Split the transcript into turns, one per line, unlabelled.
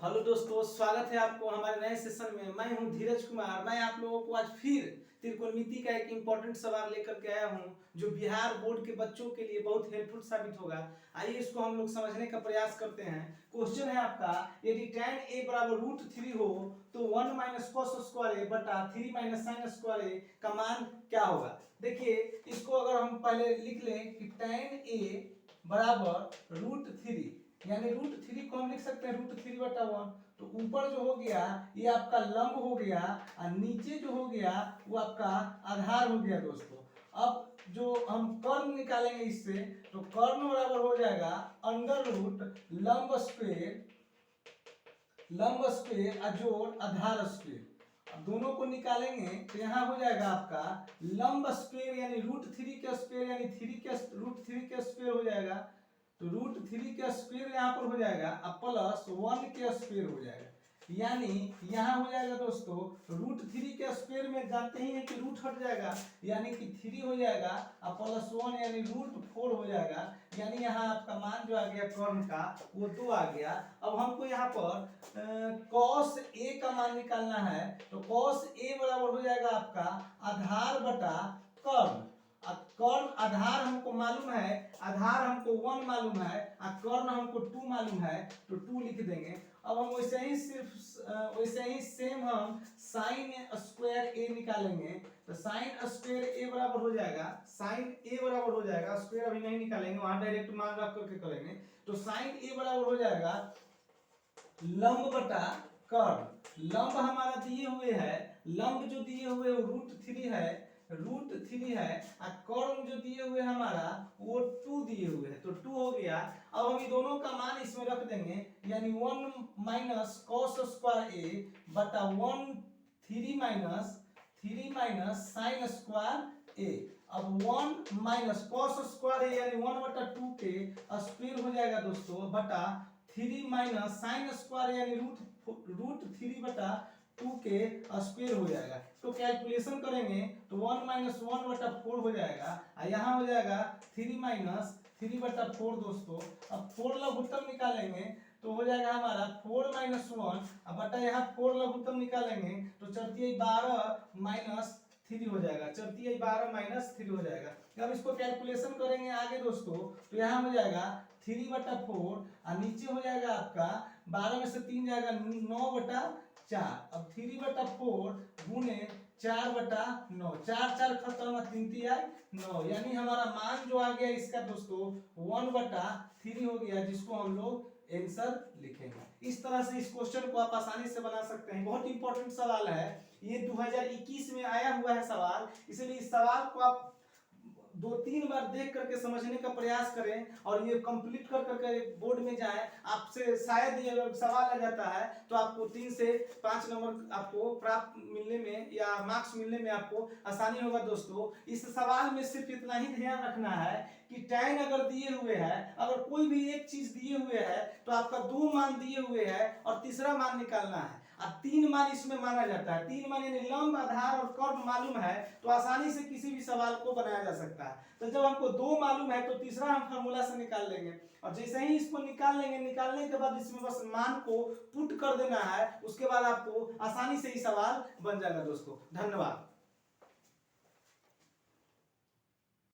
Hello दोस्तों, स्वागत है आपको हमारे नए सेशन में। मैं हूं धीरज कुमार। मैं आप लोगों को आज फिर त्रिकोणमिति का एक इम्पोर्टेंट सवाल लेकर के आया हूं, जो बिहार बोर्ड के बच्चों के लिए बहुत हेल्पफुल साबित होगा। आइए इसको हम लोग समझने का प्रयास करते हैं। क्वेश्चन है आपका, यदि tan a बराबर √3 हो तो 1 माइनस cos स्क्वायर a बटा 3 माइनस साइन स्क्वायर a का मान क्या होगा। देखिए, इसको अगर हम पहले लिख लें कि tan a बराबर √3, यानी √3 को हम लिख सकते हैं √3/1। तो ऊपर जो हो गया ये आपका लंब हो गया और नीचे जो हो गया वो आपका आधार हो गया दोस्तों। अब जो हम कर्ण निकालेंगे इससे, तो कर्ण बराबर हो जाएगा √ लंब स्क्वायर अजोड़ आधार स्क्वायर। अब दोनों को निकालेंगे तो यहाँ हो जाएगा आपका लंब स्क्वायर यानी √3 के स्क्वायर यानी √3 के स्क्वायर हो जाएगा। तो √3 का स्क्वायर यहाँ पर हो जाएगा और प्लस 1 के स्क्वायर हो जाएगा। यानी यहाँ हो जाएगा दोस्तों √3 के स्क्वायर में जानते ही हैं कि रूट हट जाएगा, यानी कि 3 हो जाएगा और प्लस 1 यानी √4 हो जाएगा। यानी यहाँ आपका मान जो आ गया कर्ण का वो 2 आ गया। अब हमको यहाँ पर cos a का मान निकालना है। तो cos a बराबर हो जाएगा आपका आधार बटा कर्ण। कर्ण आधार हमको मालूम है, आधार हमको 1 मालूम है और कर्ण हमको 2 मालूम है, तो 2 लिख देंगे। अब हम वैसे ही सेम हम साइन स्क्वायर a निकालेंगे। तो साइन स्क्वायर a बराबर हो जाएगा, साइन a बराबर हो जाएगा, स्क्वायर अभी नहीं निकालेंगे, वहां डायरेक्ट मान रख करके करेंगे। तो साइन a बराबर हो जाएगा लंब बटा कर्ण। लंब हमारा दिए हुए है, लंब जो दिए हुए वो √3 है, √3 है और कर्ण जो दिए हुए हमारा वो 2 दिए हुए है, तो 2 हो गया। अब हम ये दोनों का मान इसमें रख देंगे, यानी 1 माइनस cos स्क्वायर a बटा 3 माइनस साइन स्क्वायर a। अब 1 माइनस cos स्क्वायर a यानी 1/2 के स्क्वायर हो जाएगा दोस्तों बटा 3 माइनस साइन स्क्वायर यानी √3/2 के स्क्वायर हो जाएगा। तो कैलकुलेशन करेंगे तो 1 माइनस 1/4 हो जाएगा और यहाँ हो जाएगा 3 माइनस 3/4 दोस्तों। अब 4 लघुत्तम निकालेंगे तो हो जाएगा हमारा 4 माइनस 1 अब बटा यहाँ 4 लघुत्तम निकालेंगे तो 12 माइनस 3 हो जाएगा, 12 माइनस 3 हो जाएगा। अब इसको कैलकुलेशन करेंगे आगे दोस्तों, तो यहाँ हो जाएगा 3/4 और नीचे हो जाएगा आपका 12 में से 3 जाएगा 9/4। अब 3/4 गुने 4/9, 4 4 खत्म, 3 3 9, यानी हमारा मान जो आ गया इसका दोस्तों 1/3 हो गया, जिसको हम लोग आंसर लिखेंगे। इस तरह से इस क्वेश्चन को आप आसानी से बना सकते हैं। बहुत इंपॉर्टेंट सवाल है, ये 2021 में आया हुआ है सवाल, इसलिए इस सवाल को आप 2-3 बार देख करके समझने का प्रयास करें और ये कंप्लीट कर करके बोर्ड में जाएं। आपसे शायद ये सवाल आ जाता है तो आपको 3 से 5 नंबर आपको प्राप्त मिलने में या मार्क्स मिलने में आपको आसानी होगा दोस्तों। इस सवाल में सिर्फ इतना ही ध्यान रखना है कि tan अगर दिए हुए है, अगर कोई भी एक चीज दिए हुए है तो आपका 2 मान दिए हुए है और तीसरा मान निकालना है और 3 मान इसमें माना जाता है। 3 मान यानी लंब आधार और कर्ण मालूम है तो आसानी से किसी भी सवाल को बनाया जा सकता है। तो जब हमको 2 मालूम है तो तीसरा हम फार्मूला से निकाल लेंगे और जैसे ही इसको निकाल लेंगे, निकालने के बाद इसमें बस मान को पुट कर देना है, उसके बाद आपको आसानी से ही सवाल बन जाएगा दोस्तों। धन्यवाद।